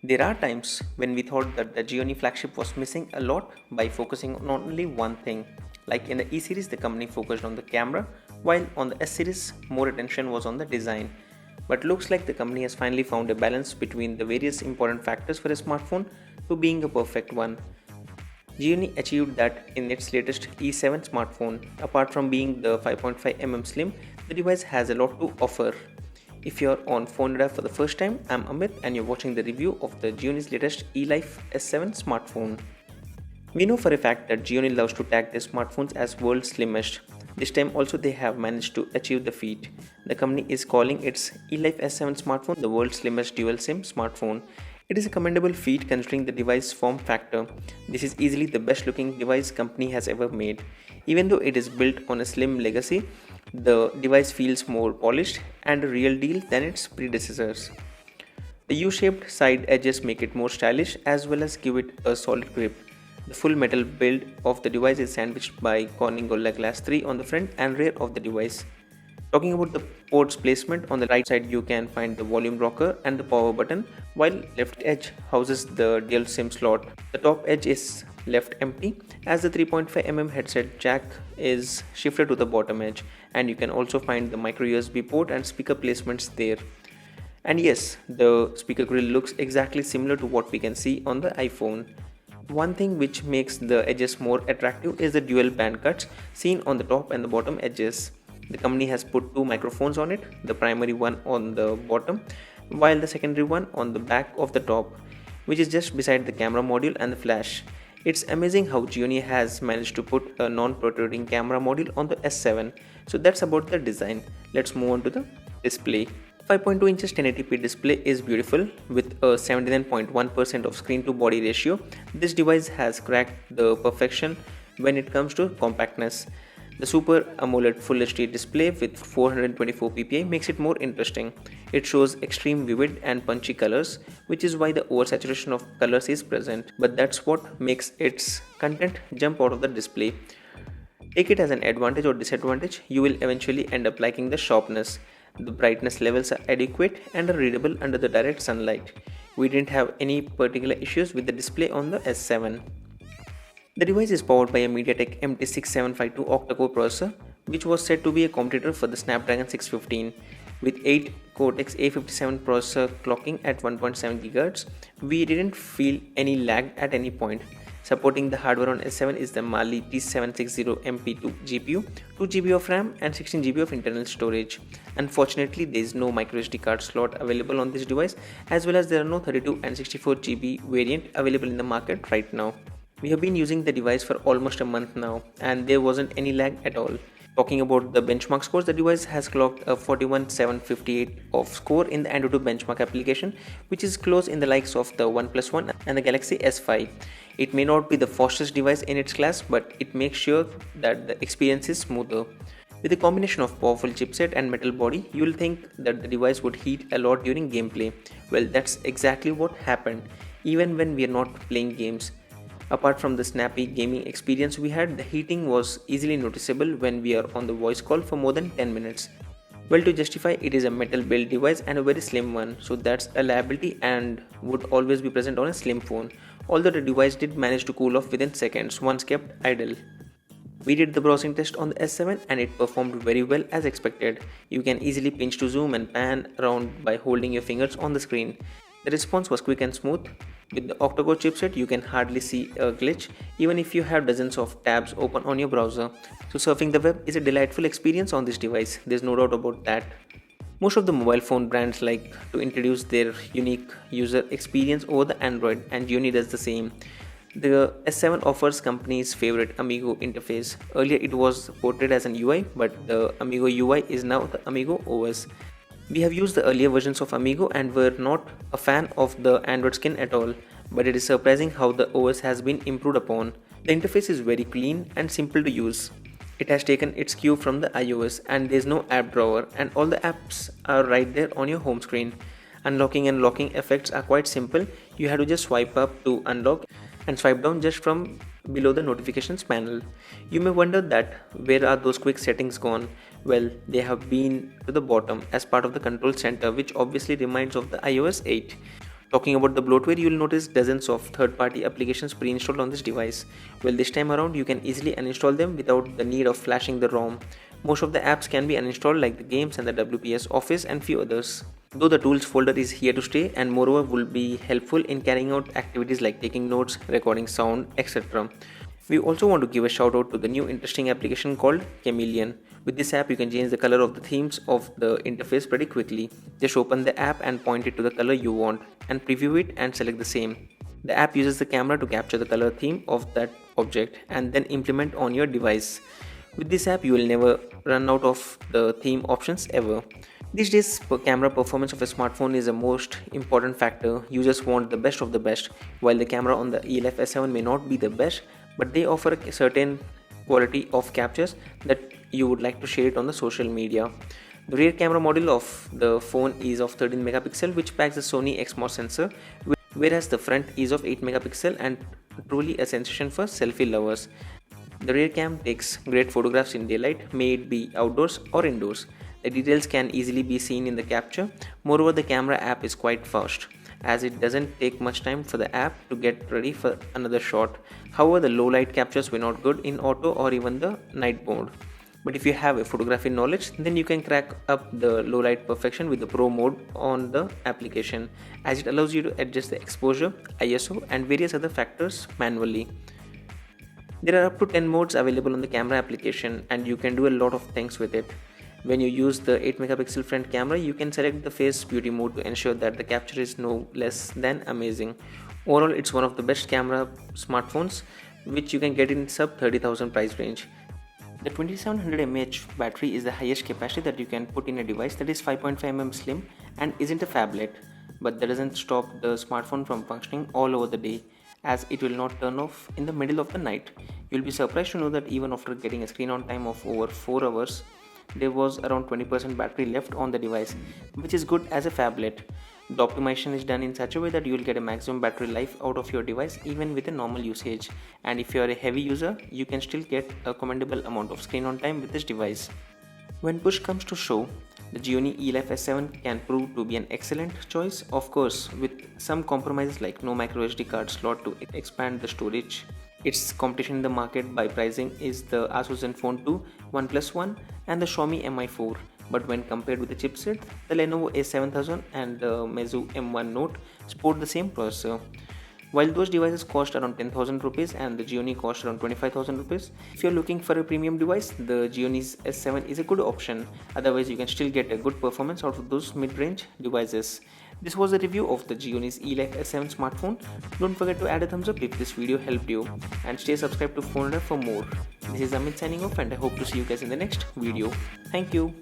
There are times when we thought that the Gionee flagship was missing a lot by focusing on only one thing. Like in the E series, the company focused on the camera, while on the S series, more attention was on the design. But looks like the company has finally found a balance between the various important factors for a smartphone to being a perfect one. Gionee achieved that in its latest E7 smartphone. Apart from being the 5.5 mm slim, the device has a lot to offer. If you're on PhoneRadar for the first time, I'm Amit and you're watching the review of the Gionee's latest Elife S7 smartphone. We know for a fact that Gionee loves to tag their smartphones as world's slimmest. This time also they have managed to achieve the feat. The company is calling its Elife S7 smartphone the world's slimmest dual SIM smartphone. It is a commendable feat considering the device form factor. This is easily the best looking device company has ever made. Even though it is built on a slim legacy, the device feels more polished and a real deal than its predecessors. The U-shaped side edges make it more stylish as well as give it a solid grip. The full metal build of the device is sandwiched by Corning Gorilla Glass 3 on the front and rear of the device. Talking about the ports placement, on the right side you can find the volume rocker and the power button, while left edge houses the dual SIM slot. The top edge is left empty as the 3.5 mm headset jack is shifted to the bottom edge, and you can also find the micro USB port and speaker placements there. And yes, the speaker grill looks exactly similar to what we can see on the iPhone. One thing which makes the edges more attractive is the dual band cuts seen on the top and the bottom edges. The company has put two microphones on it, the primary one on the bottom, while the secondary one on the back of the top, which is just beside the camera module and the flash. It's amazing how Gionee has managed to put a non-protruding camera module on the S7. So that's about the design. Let's move on to the display. 5.2 inches 1080p display is beautiful with a 79.1% of screen to body ratio. This device has cracked the perfection when it comes to compactness. The Super AMOLED Full HD display with 424 ppi makes it more interesting. It shows extreme vivid and punchy colors, which is why the oversaturation of colors is present, but that's what makes its content jump out of the display. Take it as an advantage or disadvantage, you will eventually end up liking the sharpness. The brightness levels are adequate and are readable under the direct sunlight. We didn't have any particular issues with the display on the S7. The device is powered by a MediaTek MT6752 octa-core processor, which was said to be a competitor for the Snapdragon 615. With 8 Cortex A57 processor clocking at 1.7 GHz, we didn't feel any lag at any point. Supporting the hardware on S7 is the Mali T760MP2 GPU, 2GB of RAM and 16GB of internal storage. Unfortunately, there is no microSD card slot available on this device, as well as there are no 32 and 64GB variant available in the market right now. We have been using the device for almost a month now and there wasn't any lag at all. Talking about the benchmark scores, the device has clocked a 41758 of score in the AnTuTu benchmark application, which is close in the likes of the OnePlus One and the Galaxy S5. It may not be the fastest device in its class, but it makes sure that the experience is smoother. With a combination of powerful chipset and metal body, you will think that the device would heat a lot during gameplay. Well, that's exactly what happened, even when we are not playing games. Apart from the snappy gaming experience we had, the heating was easily noticeable when we are on the voice call for more than 10 minutes. Well, to justify, it is a metal build device and a very slim one, so that's a liability and would always be present on a slim phone. Although the device did manage to cool off within seconds once kept idle. We did the browsing test on the S7 and it performed very well as expected. You can easily pinch to zoom and pan around by holding your fingers on the screen. The response was quick and smooth. With the octa-core chipset, you can hardly see a glitch even if you have dozens of tabs open on your browser. So surfing the web is a delightful experience on this device, there's no doubt about that. Most of the mobile phone brands like to introduce their unique user experience over the Android, and Gionee does the same. The S7 offers company's favorite Amigo interface. Earlier it was portrayed as an UI, but the Amigo UI is now the Amigo OS. We have used the earlier versions of Amigo and were not a fan of the Android skin at all, but it is surprising how the OS has been improved upon. The interface is very clean and simple to use. It has taken its cue from the iOS and there is no app drawer and all the apps are right there on your home screen. Unlocking and locking effects are quite simple. You have to just swipe up to unlock and swipe down just from below the notifications panel. You may wonder that where are those quick settings gone? Well, they have been to the bottom as part of the control center, which obviously reminds of the iOS 8. Talking about the bloatware, you will notice dozens of third-party applications pre-installed on this device. Well, this time around you can easily uninstall them without the need of flashing the ROM. Most of the apps can be uninstalled, like the games and the WPS Office and few others. Though the tools folder is here to stay and moreover will be helpful in carrying out activities like taking notes, recording sound, etc. We also want to give a shout out to the new interesting application called Chameleon. With this app you can change the color of the themes of the interface pretty quickly. Just open the app and point it to the color you want and preview it and select the same. The app uses the camera to capture the color theme of that object and then implement on your device. With this app you will never run out of the theme options ever. These days, camera performance of a smartphone is the most important factor. Users want the best of the best. While the camera on the Elife S7 may not be the best, but they offer a certain quality of captures that you would like to share it on the social media. The rear camera module of the phone is of 13 megapixel, which packs the Sony XMOS sensor, whereas the front is of 8 megapixel and truly a sensation for selfie lovers. The rear cam takes great photographs in daylight, may it be outdoors or indoors. The details can easily be seen in the capture. Moreover, the camera app is quite fast, as it doesn't take much time for the app to get ready for another shot. However, the low light captures were not good in auto or even the night mode. But if you have a photography knowledge, then you can crack up the low light perfection with the pro mode on the application, as it allows you to adjust the exposure, ISO and various other factors manually. There are up to 10 modes available on the camera application and you can do a lot of things with it. When you use the 8 megapixel front camera, you can select the face beauty mode to ensure that the capture is no less than amazing. Overall, it's one of the best camera smartphones which you can get in sub 30,000 price range. The 2700 mAh battery is the highest capacity that you can put in a device that is 5.5 mm slim and isn't a phablet, but that doesn't stop the smartphone from functioning all over the day, as it will not turn off in the middle of the night. You'll be surprised to know that even after getting a screen on time of over 4 hours, there was around 20% battery left on the device, which is good as a phablet. The optimization is done in such a way that you will get a maximum battery life out of your device even with a normal usage, and if you are a heavy user, you can still get a commendable amount of screen on time with this device. When push comes to shove, the Gionee Elife S7 can prove to be an excellent choice, of course with some compromises like no micro SD card slot to expand the storage. Its competition in the market by pricing is the Asus Zenfone 2 OnePlus One and the Xiaomi Mi 4, but when compared with the chipset, the Lenovo A7000 and the Meizu M1 Note sport the same processor. While those devices cost around 10,000 rupees and the Gionee cost around 25,000 rupees, if you're looking for a premium device, the Gionee's S7 is a good option. Otherwise, you can still get a good performance out of those mid-range devices. This was a review of the Gionee's Elife S7 smartphone. Don't forget to add a thumbs up if this video helped you and stay subscribed to PhoneRadar for more. This is Amit signing off and I hope to see you guys in the next video. Thank you.